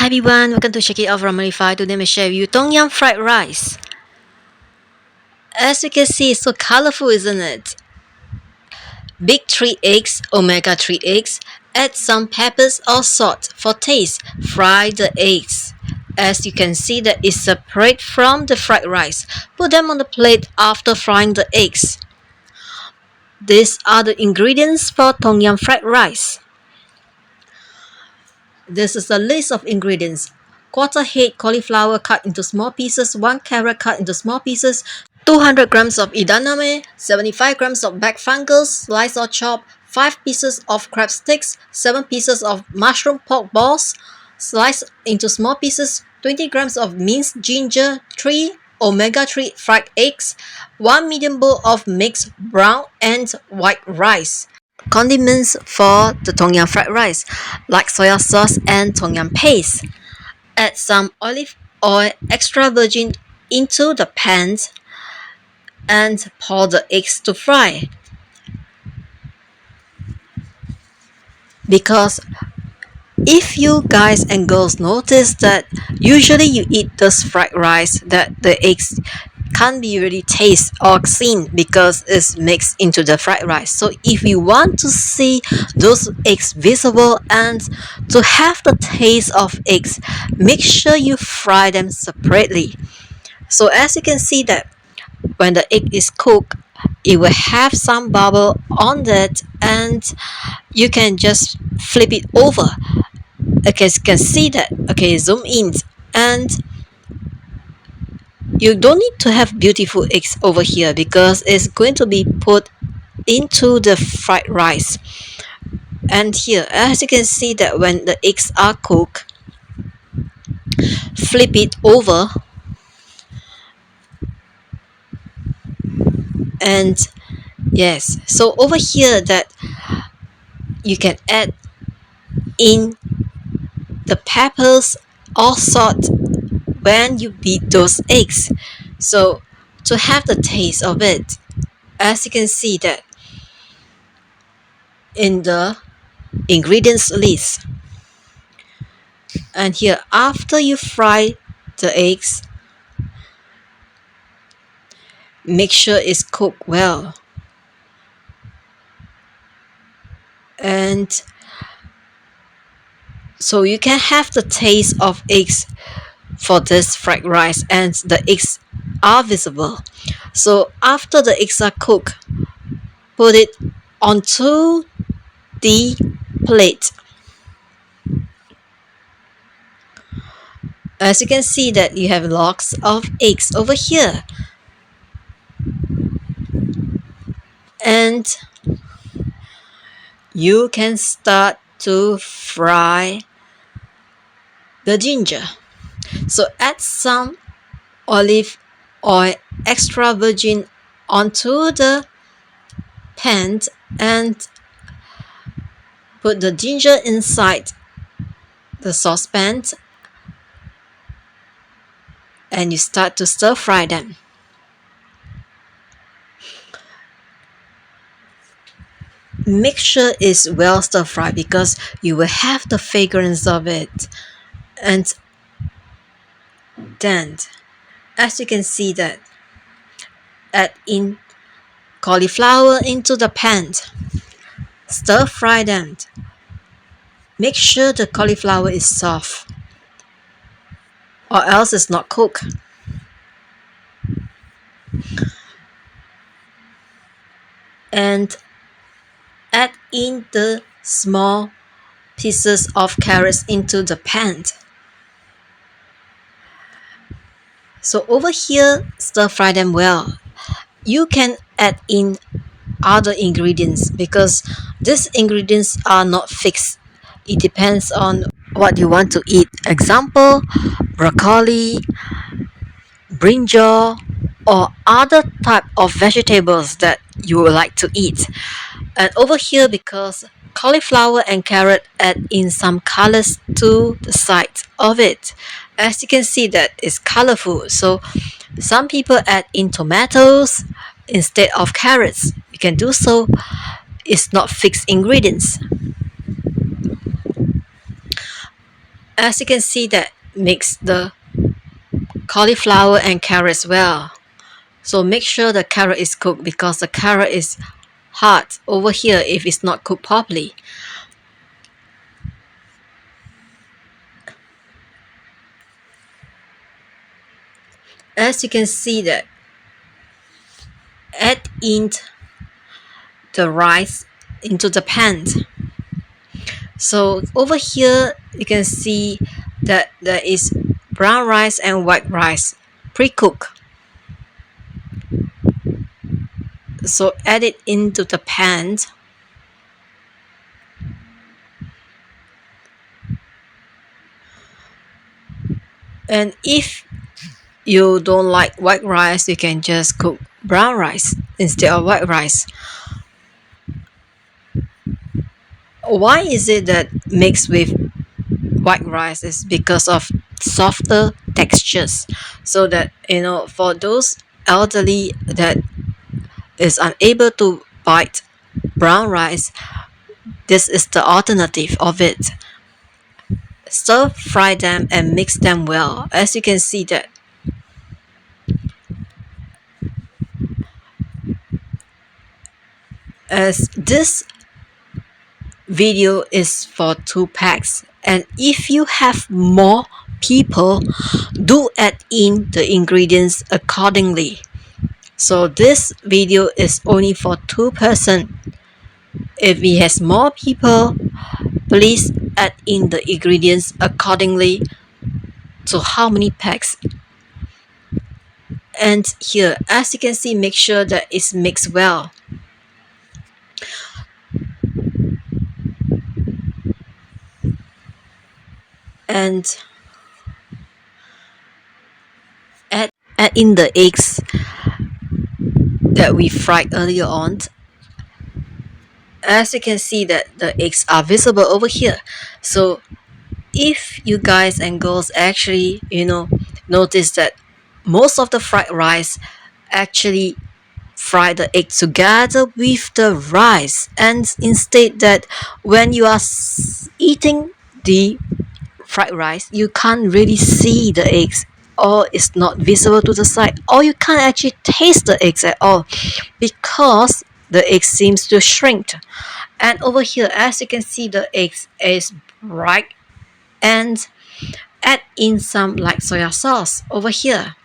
Hi everyone, welcome to Check It Out from Modify. Today I share with you Tom Yum fried rice. As you can see, it's so colorful, isn't it? Big 3 eggs, omega 3 eggs. Add some peppers or salt for taste. Fry the eggs. As you can see that it's separate from the fried rice. Put them on the plate after frying the eggs. These are the ingredients for Tom Yum fried rice. This is a list of ingredients. Quarter head cauliflower cut into small pieces, 1 carrot cut into small pieces, 200 grams of edamame, 75 grams of black fungus, sliced or chopped, 5 pieces of crab sticks, 7 pieces of mushroom pork balls, sliced into small pieces, 20 grams of minced ginger, 3 omega-3 fried eggs, 1 medium bowl of mixed brown and white rice. Condiments for the Tom Yum fried rice, like soya sauce and Tom Yum paste. Add some olive oil extra virgin into the pan and pour the eggs to fry. Because if you guys and girls notice that usually you eat this fried rice that the eggs can't be really taste or seen because it's mixed into the fried rice. So if you want to see those eggs visible and to have the taste of eggs, make sure you fry them separately. So as you can see that when the egg is cooked, it will have some bubble on it and you can just flip it over. Okay, you can see that. Okay, zoom in, and you don't need to have beautiful eggs over here because it's going to be put into the fried rice. And here, as you can see that when the eggs are cooked, flip it over and yes, so over here that you can add in the peppers or salt when you beat those eggs, so to have the taste of it. As you can see that in the ingredients list. And here, after you fry the eggs, make sure it's cooked well. And so you can have the taste of eggs for this fried rice, and the eggs are visible. So after the eggs are cooked, put it onto the plate. As you can see that you have lots of eggs over here. And you can start to fry the ginger. So add some olive oil extra virgin onto the pan and put the ginger inside the saucepan and you start to stir fry them. Make sure it's well stir fried because you will have the fragrance of it. And then, as you can see that, add in cauliflower into the pan. Stir fry them. Make sure the cauliflower is soft or else it's not cooked. And add in the small pieces of carrots into the pan. So over here, stir fry them well. You can add in other ingredients because these ingredients are not fixed. It depends on what you want to eat. Example, broccoli, brinjal, or other type of vegetables that you would like to eat. And over here, because cauliflower and carrot add in some colors to the side of it. As you can see that it's colorful. So some people add in tomatoes instead of carrots. You can do so. It's not fixed ingredients. As you can see that mix the cauliflower and carrots well. So make sure the carrot is cooked because the carrot is hard over here if it's not cooked properly. As you can see that add in the rice into the pan. So over here you can see that there is brown rice and white rice pre-cooked. So add it into the pan. And if you don't like white rice, you can just cook brown rice instead of white rice. Why is it that mixed with white rice is because of softer textures, so that for those elderly that is unable to bite brown rice, this is the alternative of it. Stir fry them and mix them well. As you can see that as this video is for 2 packs, and if you have more people, do add in the ingredients accordingly. So this video is only for 2 person. If it has more people, please add in the ingredients accordingly to how many packs. And here, as you can see, make sure that it's mixed well. And add in the eggs that we fried earlier on. As you can see that the eggs are visible over here. So if you guys and girls actually notice that most of the fried rice actually fry the egg together with the rice, and instead that when you are eating the fried rice you can't really see the eggs, or it's not visible to the side, or you can't actually taste the eggs at all because the egg seems to shrink. And over here, as you can see, the eggs is bright, and add in some like soya sauce over here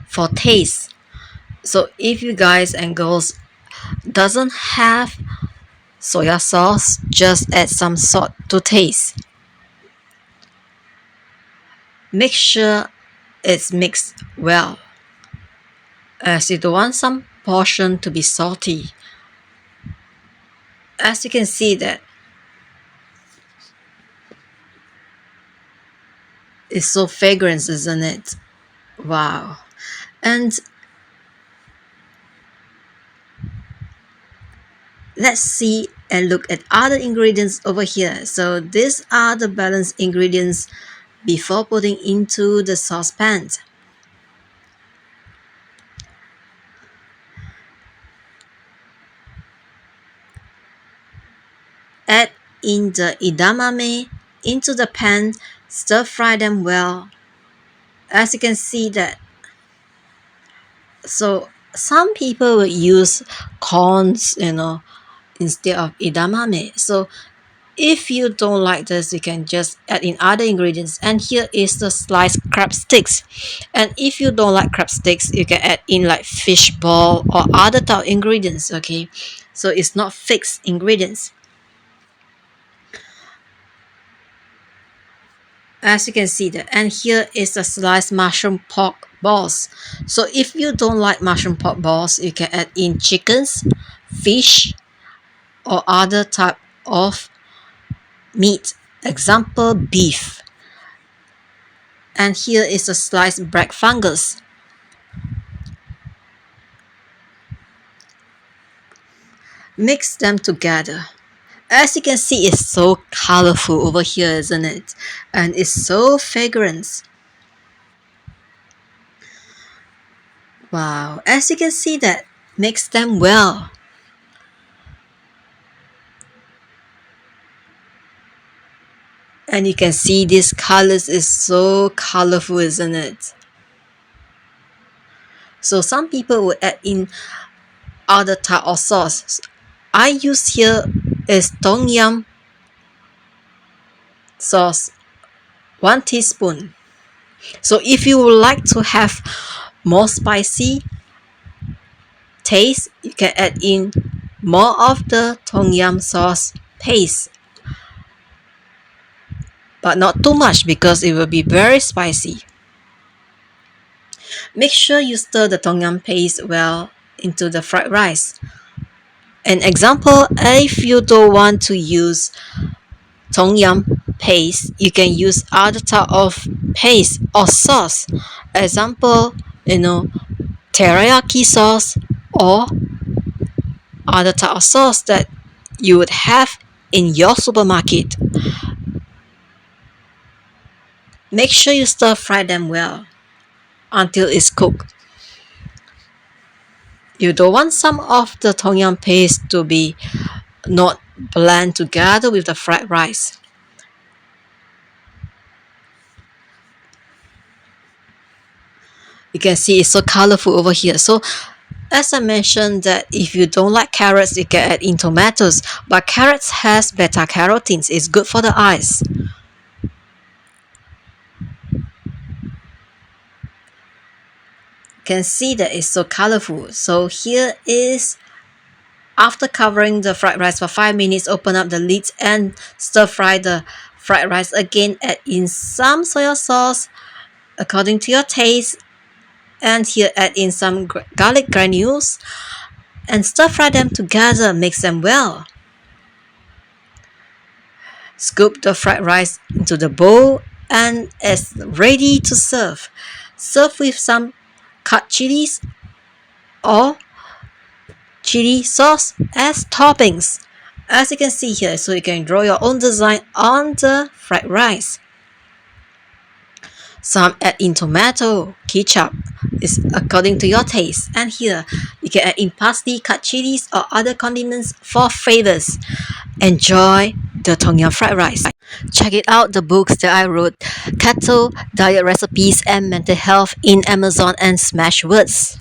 for taste. So if you guys and girls doesn't have soya sauce, just add some salt to taste. Make sure it's mixed well, as you don't want some portion to be salty. As you can see that it's so fragrant, isn't it? Wow. And let's see and look at other ingredients over here. So these are the balanced ingredients before putting into the saucepan. Add in the edamame into the pan, stir fry them well. As you can see that, so some people will use corns, instead of edamame. So if you don't like this, you can just add in other ingredients. And here is the sliced crab sticks. And if you don't like crab sticks, you can add in like fish ball or other type of ingredients. Okay, so it's not fixed ingredients. As you can see that, and here is the sliced mushroom pork balls. So if you don't like mushroom pork balls, you can add in chickens, fish, or other type of meat, example beef. And here is a sliced black fungus. Mix them together. As you can see, it's so colorful over here, isn't it? And it's so fragrant. Wow, as you can see that, mix them well. And you can see these colors is so colorful, isn't it? So some people will add in other type of sauce. I use here is Tom Yum sauce, 1 teaspoon. So if you would like to have more spicy taste, you can add in more of the Tom Yum sauce paste, but not too much because it will be very spicy. Make sure you stir the Tom Yum paste well into the fried rice. An example, if you don't want to use Tom Yum paste, you can use other type of paste or sauce. Example, teriyaki sauce or other type of sauce that you would have in your supermarket. Make sure you stir fry them well until it's cooked. You don't want some of the Tom Yum paste to be not blend together with the fried rice. You can see it's so colorful over here. So as I mentioned that if you don't like carrots, you can add in tomatoes. But carrots has beta carotenes. It's good for the eyes. You can see that it's so colorful. So here is after covering the fried rice for 5 minutes, open up the lid and stir fry the fried rice again. Add in some soy sauce according to your taste. And here add in some garlic granules and stir fry them together, mix them well. Scoop the fried rice into the bowl and it's ready to serve. Serve with some cut chilies or chili sauce as toppings. As you can see here, so you can draw your own design on the fried rice. Some add in tomato, ketchup, is according to your taste. And here, you can add in parsley, cut chilies or other condiments for flavors. Enjoy the Tom Yum fried rice. Check it out, the books that I wrote, Keto, Diet Recipes and Mental Health in Amazon and Smashwords.